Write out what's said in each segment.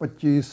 25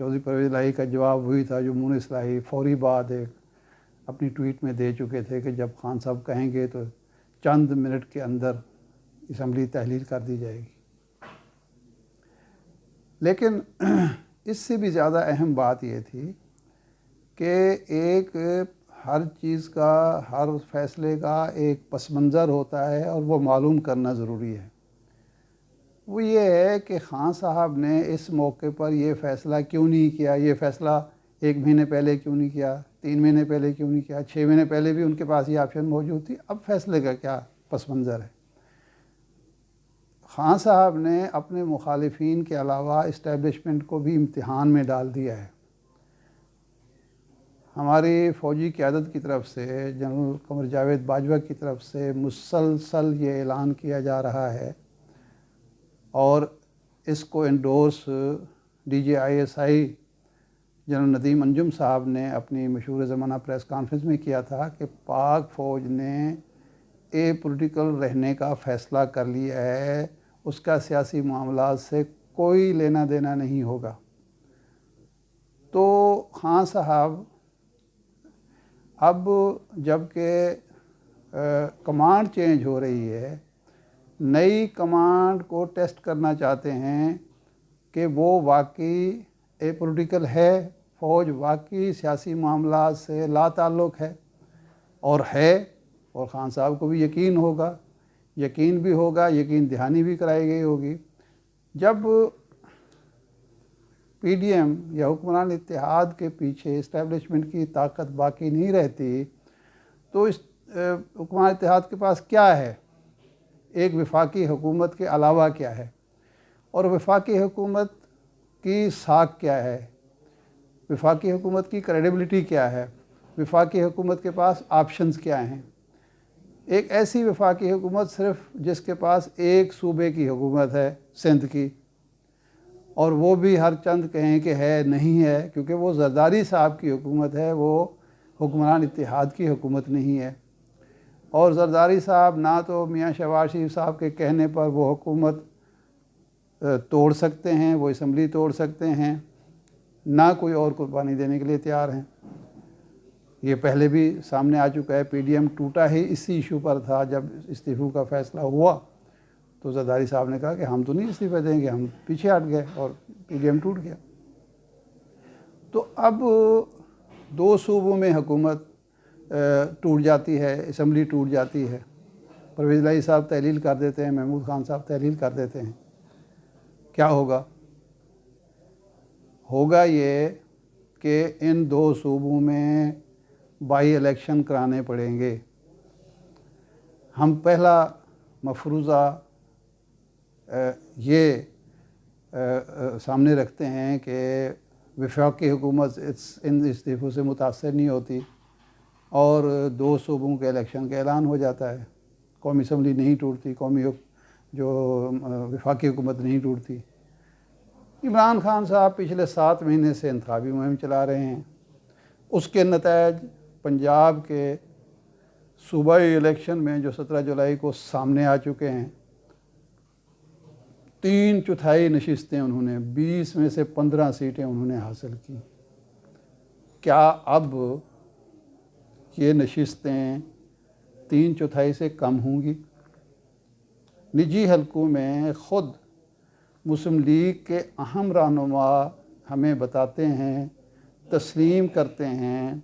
چودھری پرویز الہی کا جواب وہی تھا جو مونس الہی فوری بعد ایک اپنی ٹویٹ میں دے چکے تھے کہ جب خان صاحب کہیں گے تو چند منٹ کے اندر اسمبلی تحلیل کر دی جائے گی۔ لیکن اس سے بھی زیادہ اہم بات یہ تھی کہ ایک ہر چیز کا، ہر فیصلے کا ایک پس منظر ہوتا ہے اور وہ معلوم کرنا ضروری ہے۔ وہ یہ ہے کہ خان صاحب نے اس موقع پر یہ فیصلہ کیوں نہیں کیا، یہ فیصلہ 1 مہینے پہلے کیوں نہیں کیا، 3 مہینے پہلے کیوں نہیں کیا، 6 مہینے پہلے بھی ان کے پاس یہ آپشن موجود تھی۔ اب فیصلے کا کیا پس منظر ہے؟ خان صاحب نے اپنے مخالفین کے علاوہ اسٹیبلشمنٹ کو بھی امتحان میں ڈال دیا ہے۔ ہماری فوجی قیادت کی طرف سے، جنرل قمر جاوید باجوہ کی طرف سے مسلسل یہ اعلان کیا جا رہا ہے اور اس کو انڈورس DGISI جنرل ندیم انجم صاحب نے اپنی مشہور زمانہ پریس کانفرنس میں کیا تھا کہ پاک فوج نے اے پولیٹیکل رہنے کا فیصلہ کر لیا ہے، اس کا سیاسی معاملات سے کوئی لینا دینا نہیں ہوگا۔ تو خان صاحب اب جب کہ کمانڈ چینج ہو رہی ہے، نئی کمانڈ کو ٹیسٹ کرنا چاہتے ہیں کہ وہ واقعی اے پولیٹیکل ہے، فوج واقعی سیاسی معاملات سے لا تعلق ہے، اور خان صاحب کو بھی یقین بھی ہوگا، یقین دہانی بھی کرائی گئی ہوگی۔ جب PDM یا حکمران اتحاد کے پیچھے اسٹیبلشمنٹ کی طاقت باقی نہیں رہتی تو اس حکمران اتحاد کے پاس کیا ہے؟ ایک وفاقی حکومت کے علاوہ کیا ہے؟ اور وفاقی حکومت کی ساکھ کیا ہے؟ وفاقی حکومت کی کریڈیبلٹی کیا ہے؟ وفاقی حکومت کے پاس آپشنز کیا ہیں؟ ایک ایسی وفاقی حکومت صرف جس کے پاس ایک صوبے کی حکومت ہے، سندھ کی، اور وہ بھی ہر چند کہیں کہ ہے نہیں ہے، کیونکہ وہ زرداری صاحب کی حکومت ہے، وہ حکمران اتحاد کی حکومت نہیں ہے۔ اور زرداری صاحب نہ تو میاں شہباز شریف صاحب کے کہنے پر وہ حکومت توڑ سکتے ہیں، وہ اسمبلی توڑ سکتے ہیں، نہ کوئی اور قربانی دینے کے لیے تیار ہیں۔ یہ پہلے بھی سامنے آ چکا ہے، PDM ٹوٹا ہی اسی ایشو پر تھا۔ جب استعفوں کا فیصلہ ہوا تو زرداری صاحب نے کہا کہ ہم تو نہیں استعفے دیں گے، ہم پیچھے ہٹ گئے اور PDM ٹوٹ گیا۔ تو اب 2 صوبوں میں حکومت ٹوٹ جاتی ہے، اسمبلی ٹوٹ جاتی ہے، پرویز الہی صاحب تحلیل کر دیتے ہیں، محمود خان صاحب تحلیل کر دیتے ہیں۔ کیا ہوگا یہ کہ ان 2 صوبوں میں بائی الیکشن کرانے پڑیں گے۔ ہم پہلا مفروضہ یہ سامنے رکھتے ہیں کہ وفاقی حکومت ان استعفوں سے متاثر نہیں ہوتی اور 2 صوبوں کے الیکشن کا اعلان ہو جاتا ہے، قومی اسمبلی نہیں ٹوٹتی، جو وفاقی حکومت نہیں ٹوٹتی۔ عمران خان صاحب پچھلے 7 مہینے سے انتخابی مہم چلا رہے ہیں، اس کے نتائج پنجاب کے صوبائی الیکشن میں جو 17 جولائی کو سامنے آ چکے ہیں۔ 3/4 نشستیں انہوں نے، 20 میں سے 15 سیٹیں انہوں نے حاصل کی۔ کیا اب یہ نشستیں 3/4 سے کم ہوں گی؟ نجی حلقوں میں خود مسلم لیگ کے اہم رہنما ہمیں بتاتے ہیں، تسلیم کرتے ہیں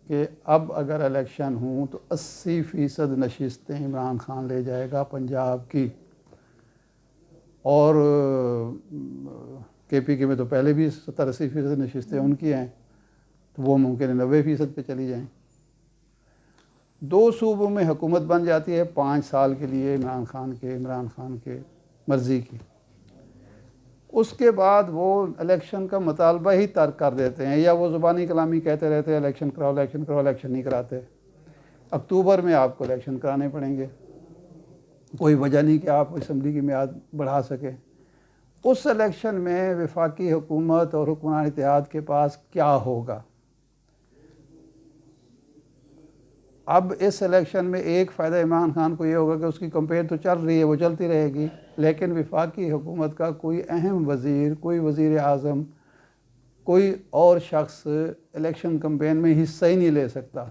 کہ اب اگر الیکشن ہوں تو 80% نشستیں عمران خان لے جائے گا پنجاب کی، اور KPK میں تو پہلے بھی 70-80% نشستیں ان کی ہیں، تو وہ ممکن ہے 90% پہ چلی جائیں۔ 2 صوبوں میں حکومت بن جاتی ہے 5 سال کے لیے عمران خان کے مرضی کی۔ اس کے بعد وہ الیکشن کا مطالبہ ہی ترک کر دیتے ہیں، یا وہ زبانی کلامی کہتے رہتے ہیں الیکشن کراؤ، الیکشن نہیں کراتے۔ اکتوبر میں آپ کو الیکشن کرانے پڑیں گے، کوئی وجہ نہیں کہ آپ اسمبلی کی میعاد بڑھا سکیں۔ اس الیکشن میں وفاقی حکومت اور حکمران اتحاد کے پاس کیا ہوگا؟ اب اس الیکشن میں ایک فائدہ عمران خان کو یہ ہوگا کہ اس کی کمپین تو چل رہی ہے، وہ چلتی رہے گی، لیکن وفاقی حکومت کا کوئی اہم وزیر، کوئی وزیر اعظم کوئی اور شخص الیکشن کمپین میں حصہ ہی نہیں لے سکتا۔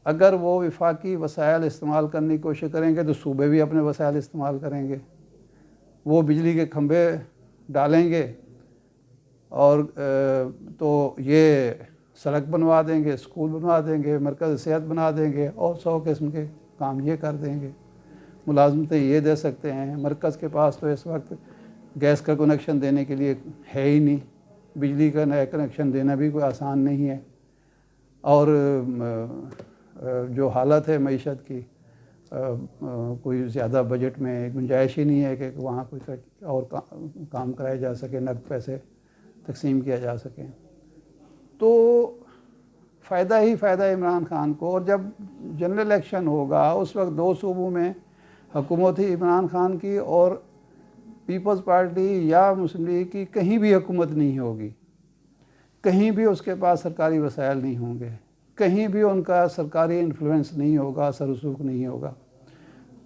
اگر وہ وفاقی وسائل استعمال کرنے کی کوشش کریں گے تو صوبے بھی اپنے وسائل استعمال کریں گے، وہ بجلی کے کھمبے ڈالیں گے اور تو یہ سڑک بنوا دیں گے، اسکول بنوا دیں گے، مرکز صحت بنا دیں گے، اور 100 قسم کے کام یہ کر دیں گے، ملازمتیں یہ دے سکتے ہیں۔ مرکز کے پاس تو اس وقت گیس کا کنیکشن دینے کے لیے ہے ہی نہیں، بجلی کا نیا کنیکشن دینا بھی کوئی آسان نہیں ہے، اور جو حالت ہے معیشت کی، کوئی زیادہ بجٹ میں گنجائش ہی نہیں ہے کہ وہاں کوئی اور کام کرایا جا سکے، نقد پیسے تقسیم کیا جا سکے۔ تو فائدہ ہی فائدہ عمران خان کو، اور جب جنرل الیکشن ہوگا اس وقت 2 صوبوں میں حکومت ہی عمران خان کی اور پیپلز پارٹی یا مسلم لیگ کی کہیں بھی حکومت نہیں ہوگی، کہیں بھی اس کے پاس سرکاری وسائل نہیں ہوں گے، کہیں بھی ان کا سرکاری انفلوئنس نہیں ہوگا، اثر رسوخ نہیں ہوگا،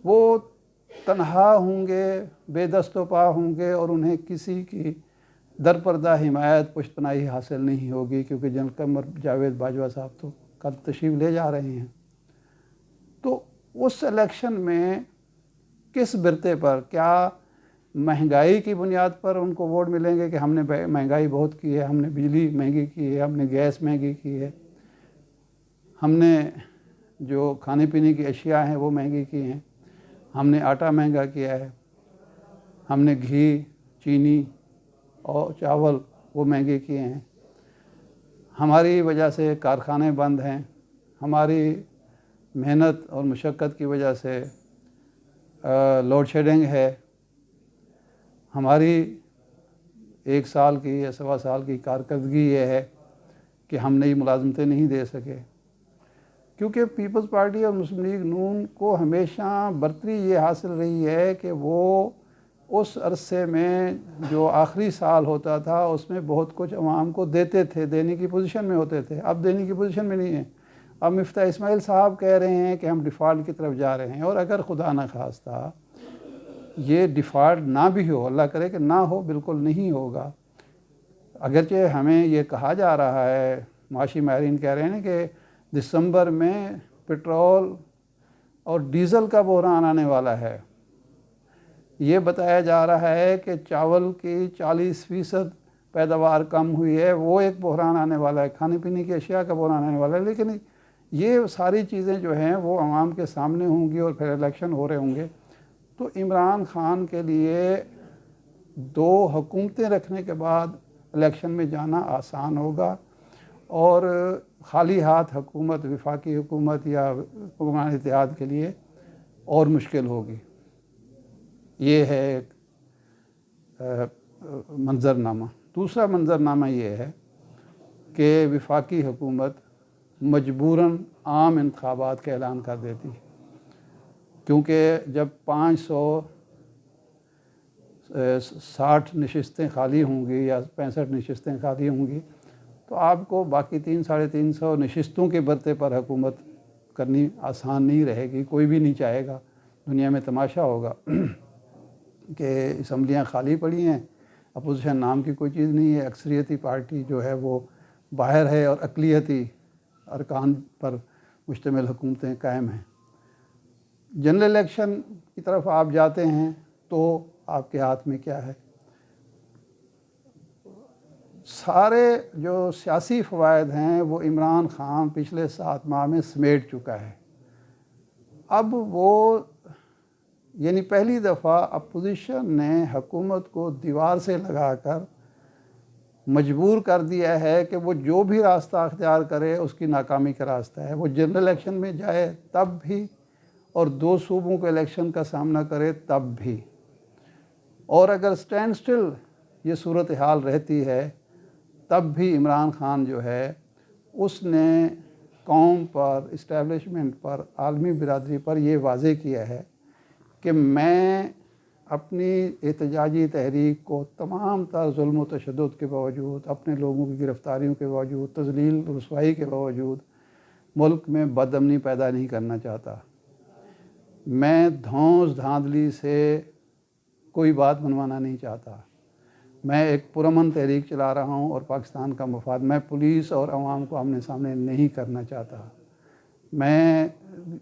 وہ تنہا ہوں گے، بے دست و پا ہوں گے، اور انہیں کسی کی درپردہ حمایت پشت پناہی حاصل نہیں ہوگی، کیونکہ جنرل قمر جاوید باجوہ صاحب تو کل تشریف لے جا رہے ہیں۔ تو اس الیکشن میں کس برتے پر، کیا مہنگائی کی بنیاد پر ان کو ووٹ ملیں گے کہ ہم نے مہنگائی بہت کی ہے، ہم نے بجلی مہنگی کی ہے، ہم نے گیس مہنگی کی ہے، ہم نے جو کھانے پینے کی اشیاء ہیں وہ مہنگی کی ہیں، ہم نے آٹا مہنگا کیا ہے، ہم نے گھی، چینی اور چاول وہ مہنگے کیے ہیں، ہماری وجہ سے کارخانے بند ہیں، ہماری محنت اور مشقت کی وجہ سے لوڈ شیڈنگ ہے، ہماری 1 سال کی یا 1.25 سال کی کارکردگی یہ ہے کہ ہم نئی ملازمتیں نہیں دے سکے۔ کیونکہ پیپلز پارٹی اور مسلم لیگ نون کو ہمیشہ برتری یہ حاصل رہی ہے کہ وہ اس عرصے میں جو آخری سال ہوتا تھا اس میں بہت کچھ عوام کو دیتے تھے، دینے کی پوزیشن میں ہوتے تھے، اب دینے کی پوزیشن میں نہیں ہیں۔ اب مفتاح اسماعیل صاحب کہہ رہے ہیں کہ ہم ڈیفالٹ کی طرف جا رہے ہیں، اور اگر خدا نہ خواستہ یہ ڈیفالٹ نہ بھی ہو، اللہ کرے کہ نہ ہو، بالکل نہیں ہوگا، اگرچہ ہمیں یہ کہا جا رہا ہے، معاشی ماہرین کہہ رہے ہیں کہ دسمبر میں پٹرول اور ڈیزل کا بحران آنے والا ہے، یہ بتایا جا رہا ہے کہ چاول کی 40% پیداوار کم ہوئی ہے، وہ ایک بحران آنے والا ہے، کھانے پینے کی اشیاء کا بحران آنے والا ہے، لیکن یہ ساری چیزیں جو ہیں وہ عوام کے سامنے ہوں گی اور پھر الیکشن ہو رہے ہوں گے۔ تو عمران خان کے لیے 2 حکومتیں رکھنے کے بعد الیکشن میں جانا آسان ہوگا، اور خالی ہاتھ حکومت، وفاقی حکومت یا حکمران اتحاد کے لیے اور مشکل ہوگی۔ یہ ہے ایک منظرنامہ۔ دوسرا منظرنامہ یہ ہے کہ وفاقی حکومت مجبوراً عام انتخابات کا اعلان کر دیتی ہے، کیونکہ جب 560 نشستیں خالی ہوں گی یا 65 نشستیں خالی ہوں گی تو آپ کو باقی 300-350 نشستوں کے برتے پر حکومت کرنی آسان نہیں رہے گی، کوئی بھی نہیں چاہے گا۔ دنیا میں تماشا ہوگا کہ اسمبلیاں خالی پڑی ہیں، اپوزیشن نام کی کوئی چیز نہیں ہے، اکثریتی پارٹی جو ہے وہ باہر ہے، اور اقلیتی ارکان پر مشتمل حکومتیں قائم ہیں۔ جنرل الیکشن کی طرف آپ جاتے ہیں تو آپ کے ہاتھ میں کیا ہے؟ سارے جو سیاسی فوائد ہیں وہ عمران خان پچھلے 7 ماہ میں سمیٹ چکا ہے۔ اب وہ یعنی پہلی دفعہ اپوزیشن نے حکومت کو دیوار سے لگا کر مجبور کر دیا ہے کہ وہ جو بھی راستہ اختیار کرے اس کی ناکامی کا راستہ ہے، وہ جنرل الیکشن میں جائے تب بھی، اور 2 صوبوں کے الیکشن کا سامنا کرے تب بھی، اور اگر اسٹینڈ سٹل یہ صورتحال رہتی ہے تب بھی عمران خان جو ہے اس نے قوم پر، اسٹیبلشمنٹ پر، عالمی برادری پر یہ واضح کیا ہے کہ میں اپنی احتجاجی تحریک کو تمام تر ظلم و تشدد کے باوجود، اپنے لوگوں کی گرفتاریوں کے باوجود، تذلیل و رسوائی کے باوجود ملک میں بد امنی پیدا نہیں کرنا چاہتا۔ میں دھونس دھاندلی سے کوئی بات منوانا نہیں چاہتا۔ میں ایک پرامن تحریک چلا رہا ہوں اور پاکستان کا مفاد میں پولیس اور عوام کو آمنے سامنے نہیں کرنا چاہتا. میں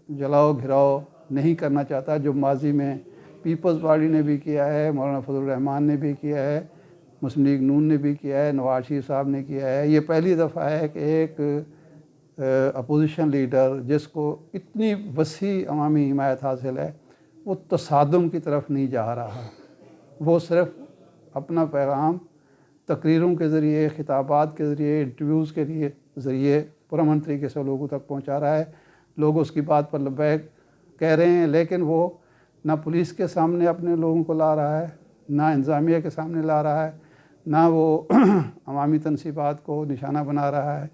جلاؤ گھراؤ نہیں کرنا چاہتا جو ماضی میں پیپلز پارٹی نے بھی کیا ہے, مولانا فضل الرحمان نے بھی کیا ہے, مسلم لیگ نون نے بھی کیا ہے, نواز شریف صاحب نے کیا ہے. یہ پہلی دفعہ ہے کہ ایک اپوزیشن لیڈر جس کو اتنی وسیع عوامی حمایت حاصل ہے وہ تصادم کی طرف نہیں جا رہا. وہ صرف اپنا پیغام تقریروں کے ذریعے, خطابات کے ذریعے, انٹرویوز کے ذریعے پرامن طریقے سے لوگوں تک پہنچا رہا ہے. لوگ اس کی بات پر لبیک کہہ رہے ہیں, لیکن وہ نہ پولیس کے سامنے اپنے لوگوں کو لا رہا ہے, نہ انتظامیہ کے سامنے لا رہا ہے, نہ وہ عوامی تنصیبات کو نشانہ بنا رہا ہے,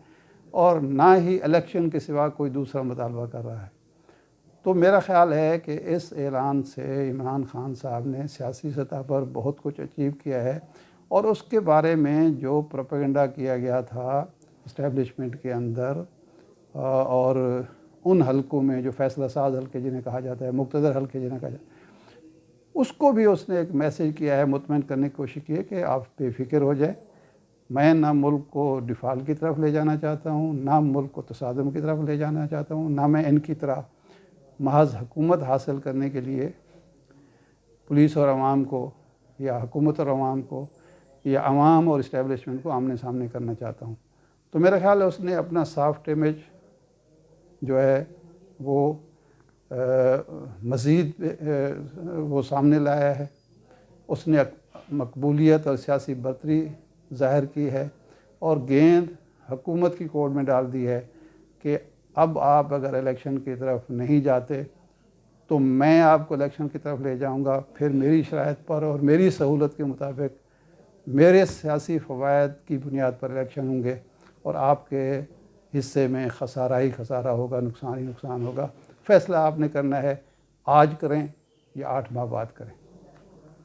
اور نہ ہی الیکشن کے سوا کوئی دوسرا مطالبہ کر رہا ہے. تو میرا خیال ہے کہ اس اعلان سے عمران خان صاحب نے سیاسی سطح پر بہت کچھ اچیو کیا ہے, اور اس کے بارے میں جو پروپیگنڈا کیا گیا تھا اسٹیبلشمنٹ کے اندر اور ان حلقوں میں جو فیصلہ ساز حلقے جنہیں کہا جاتا ہے, مقتدر حلقے جنہیں کہا جاتا ہے, اس کو بھی اس نے ایک میسیج کیا ہے, مطمئن کرنے کی کوشش کی ہے کہ آپ بے فکر ہو جائیں. میں نہ ملک کو ڈیفال کی طرف لے جانا چاہتا ہوں, نہ ملک کو تصادم کی طرف لے جانا چاہتا ہوں, نہ میں ان کی طرح محض حکومت حاصل کرنے کے لیے پولیس اور عوام کو یا حکومت اور عوام کو یا عوام اور اسٹیبلشمنٹ کو آمنے سامنے کرنا چاہتا ہوں. تو میرا خیال ہے اس نے اپنا سافٹ امیج جو ہے وہ مزید وہ سامنے لایا ہے. اس نے مقبولیت اور سیاسی برتری ظاہر کی ہے اور گیند حکومت کی کورٹ میں ڈال دی ہے کہ اب آپ اگر الیکشن کی طرف نہیں جاتے تو میں آپ کو الیکشن کی طرف لے جاؤں گا, پھر میری شرائط پر اور میری سہولت کے مطابق میرے سیاسی فوائد کی بنیاد پر الیکشن ہوں گے, اور آپ کے حصے میں خسارہ ہی خسارہ ہوگا, نقصان ہی نقصان ہوگا. فیصلہ آپ نے کرنا ہے, آج کریں یا 8 ماہ بعد کریں.